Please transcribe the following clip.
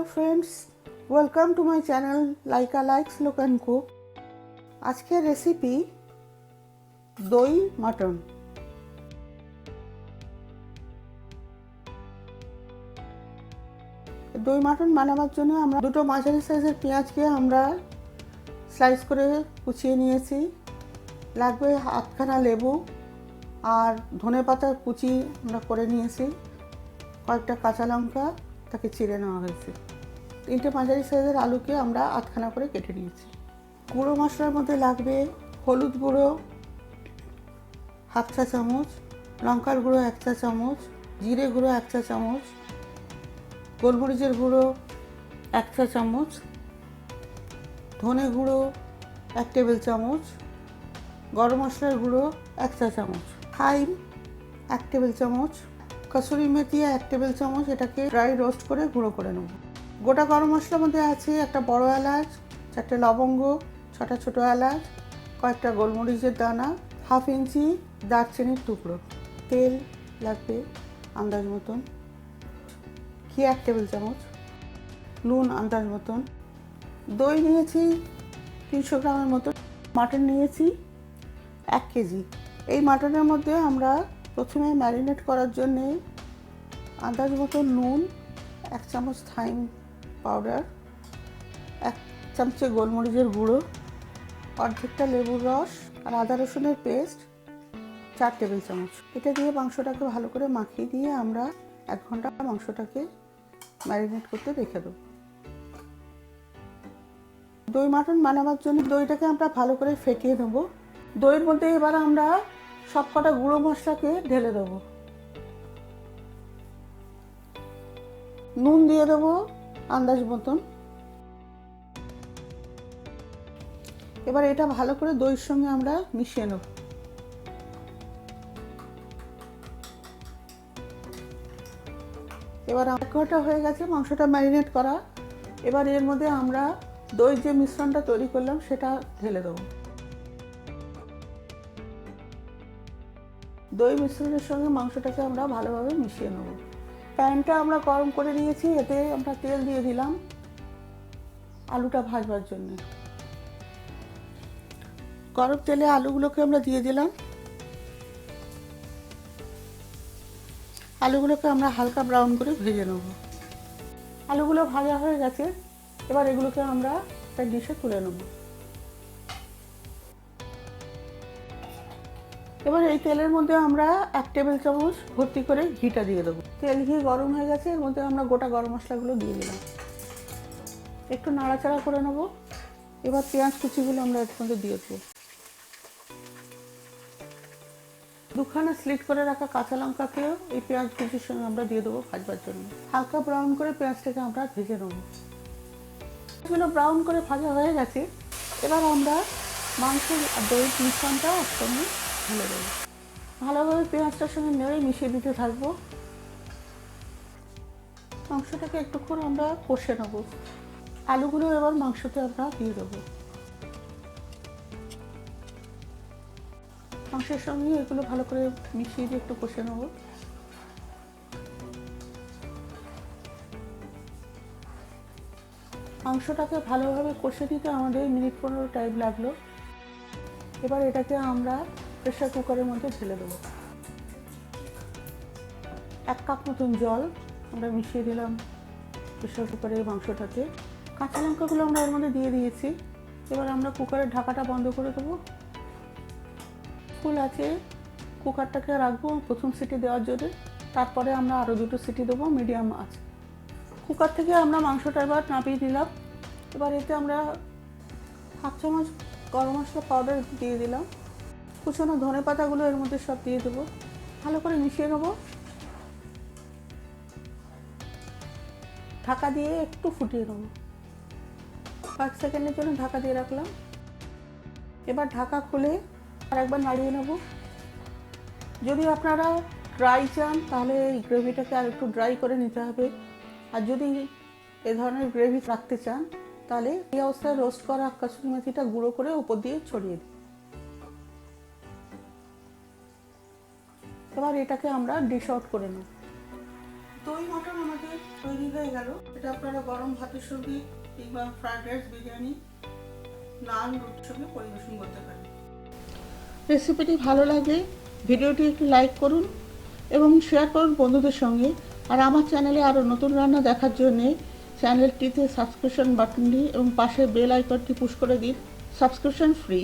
friends, welcome to my channel LykaLikes Look N Cook. আজকের recipe দই mutton. দই mutton বানাবার জন্য আমরা দুটো মাঝারি সাইজের পেঁয়াজকে আমরা স্লাইস করে কুচিয়ে নিয়েছি। লাগবে আধখানা লেবু আর ধনেপাতার কুচি আমরা করে নিয়েছি। কয়েকটা কাঁচা লঙ্কা তাকে চিড়ে নেওয়া হয়েছে। তিনটে মাঝারি সাইজের আলুকে আমরা আধখানা করে কেটে নিয়েছি। গুঁড়ো মশলার মধ্যে লাগবে হলুদ গুঁড়ো হাফ চা চামচ, লঙ্কার গুঁড়ো 1 চা চামচ, জিরে গুঁড়ো 1 চা চামচ, গোলমরিচের গুঁড়ো 1 চা চামচ, ধনে গুঁড়ো 1 টেবিল চামচ, গরম মশলার গুঁড়ো 1 চা চামচ, থাইম 1 টেবিল চামচ, কাসুরি মেথি 1 টেবিল চামচ। এটাকে ড্রাই রোস্ট করে গুঁড়ো করে নেব। গোটা গরম মশলার মধ্যে আছে একটা বড় এলাচ, 4টে লবঙ্গ, 6টা ছোটো এলাচ, কয়েকটা গোলমরিচের দানা, হাফ ইঞ্চি দারচিনির টুকরো। তেল লাগবে আন্দাজ মতন, ঘি 1 টেবিল চামচ, নুন আন্দাজ মতন। দই নিয়েছি 300 গ্রামের মতো, মাটন নিয়েছি 1 কেজি। এই মাটনের মধ্যে আমরা প্রথমে ম্যারিনেট করার জন্যে আন্দাজ মতো নুন, 1 চামচ থাইম পাউডার, 1 চামচে গোলমরিচের গুঁড়ো, অর্ধেকটা লেবুর রস আর আদা রসুনের পেস্ট 4 টেবিল চামচ। এটা দিয়ে মাংসটাকে ভালো করে মাখিয়ে দিয়ে আমরা 1 ঘন্টা মাংসটাকে ম্যারিনেট করতে রেখে দেবো। দই মাটন বানাবার জন্য দইটাকে আমরা ভালো করে ফেটিয়ে নেবো। দইয়ের মধ্যে এবার আমরা সব কটা গুঁড়ো মশলাকে ঢেলে দেবো। নুন দিয়ে দেবো আন্দাজ মতন। এবার এটা ভালো করে দইয়ের সঙ্গে আমরা মিশিয়ে নেব। এবার 1 ঘন্টা হয়ে গেছে মাংসটা ম্যারিনেট করা। এবার এর মধ্যে আমরা দইয়ের যে মিশ্রণটা তৈরি করলাম সেটা ঢেলে দেবো। দই মিশ্রণের সঙ্গে মাংসটাকে আমরা ভালোভাবে মিশিয়ে নেব। প্যানটা আমরা গরম করে নিয়েছি, এতে আমরা তেল দিয়ে দিলাম আলুটা ভাজবার জন্য। গরম তেলে আলুগুলোকে আমরা দিয়ে দিলাম। আলুগুলোকে আমরা হালকা ব্রাউন করে ভেজে নেব। আলুগুলো ভাজা হয়ে গেছে, এবার এগুলোকে আমরা একটা ডিশে তুলে নেব। এবার এই তেলের মধ্যে আমরা 1 টেবিল চামচ ভর্তি করে ঘিটা দিয়ে দেবো। তেল ঘি গরম হয়ে গেছে, এর মধ্যে আমরা গোটা গরম মশলাগুলো দিয়ে দিলাম। একটু নাড়াচাড়া করে নেব। এবার পেঁয়াজ কুচিগুলো আমরা এর মধ্যে দিয়ে দেবো। 2খানা স্লিট করে রাখা কাঁচা লঙ্কাকেও এই পেঁয়াজ কুচির সঙ্গে আমরা দিয়ে দেবো ভাজবার জন্য। হালকা ব্রাউন করে পেঁয়াজটাকে আমরা ভেজে নেব। এগুলো ব্রাউন করে ভাজা হয়ে গেছে, এবার আমরা মাংস আর দইয়ের মিশ্রণটা একসঙ্গে ঢেলে দেবো। ভালোভাবে পেঁয়াজটার সঙ্গে নেড়ে মিশিয়ে দিতে থাকবো। মাংসটাকে একটুক্ষণ আমরা কষে নেব। আলুগুলো এবার মাংসতে আমরা দিয়ে দেবো। মাংসের সঙ্গে এগুলো ভালো করে মিশিয়ে দিয়ে একটু কষে নেব। মাংসটাকে ভালোভাবে কষে দিতে আমাদের মিনিট 15 টাইম লাগলো। এবার এটাকে আমরা প্রেসার কুকারের মধ্যে ঢেলে দেবো। 1 কাপ মতন জল আমরা মিশিয়ে দিলাম প্রেসার কুকারের মাংসটাতে। কাঁচা লঙ্কাগুলো আমরা এর মধ্যে দিয়ে দিয়েছি। এবার আমরা কুকারের ঢাকাটা বন্ধ করে দেবো। ফুল আছে কুকারটাকে রাখবো প্রথম সিটি দেওয়ার জন্য, তারপরে আমরা আরও 2টো সিটি দেবো মিডিয়াম আছে। কুকার থেকে আমরা মাংসটা এবার নামিয়ে দিলাম। এবার এতে আমরা হাফ চামচ গরম মশলা পাউডার দিয়ে দিলাম। কুচনো ধনে পাতাগুলো এর মধ্যে সব দিয়ে দেবো। ভালো করে মিশিয়ে নেবো। ঢাকা দিয়ে একটু ফুটিয়ে নেবো। 5 সেকেন্ডের জন্য ঢাকা দিয়ে রাখলাম। এবার ঢাকা খুলে আরেকবার নাড়িয়ে নেব। যদি আপনারা ড্রাই চান তাহলে এই গ্রেভিটাকে আর একটু ড্রাই করে নিতে হবে। আর যদি এ ধরনের গ্রেভি রাখতে চান তাহলে এই অবস্থায় রোস্ট করা কাসুরি মেথিটা গুঁড়ো করে উপর দিয়ে ছড়িয়ে দিই। এবার এটাকে আমরা ডিশ আউট করে নেব। দই মটন আমাদের তৈরি হয়ে গেল। এটা আপনারা গরম ভাতের সঙ্গে কিংবা ফ্রাইড রাইস, বিরিয়ানি, নান, রুটির সঙ্গে পরিবেশন করতে পারেন। রেসিপিটি ভালো লাগলে ভিডিওটি একটু লাইক করুন এবং শেয়ার করুন বন্ধুদের সঙ্গে। আর আমার চ্যানেলে আরও নতুন রান্না দেখার জন্যে চ্যানেলটিতে সাবস্ক্রিপশন বাটনটি এবং পাশে বেল আইকনটি পুশ করে দিন। Subscription free.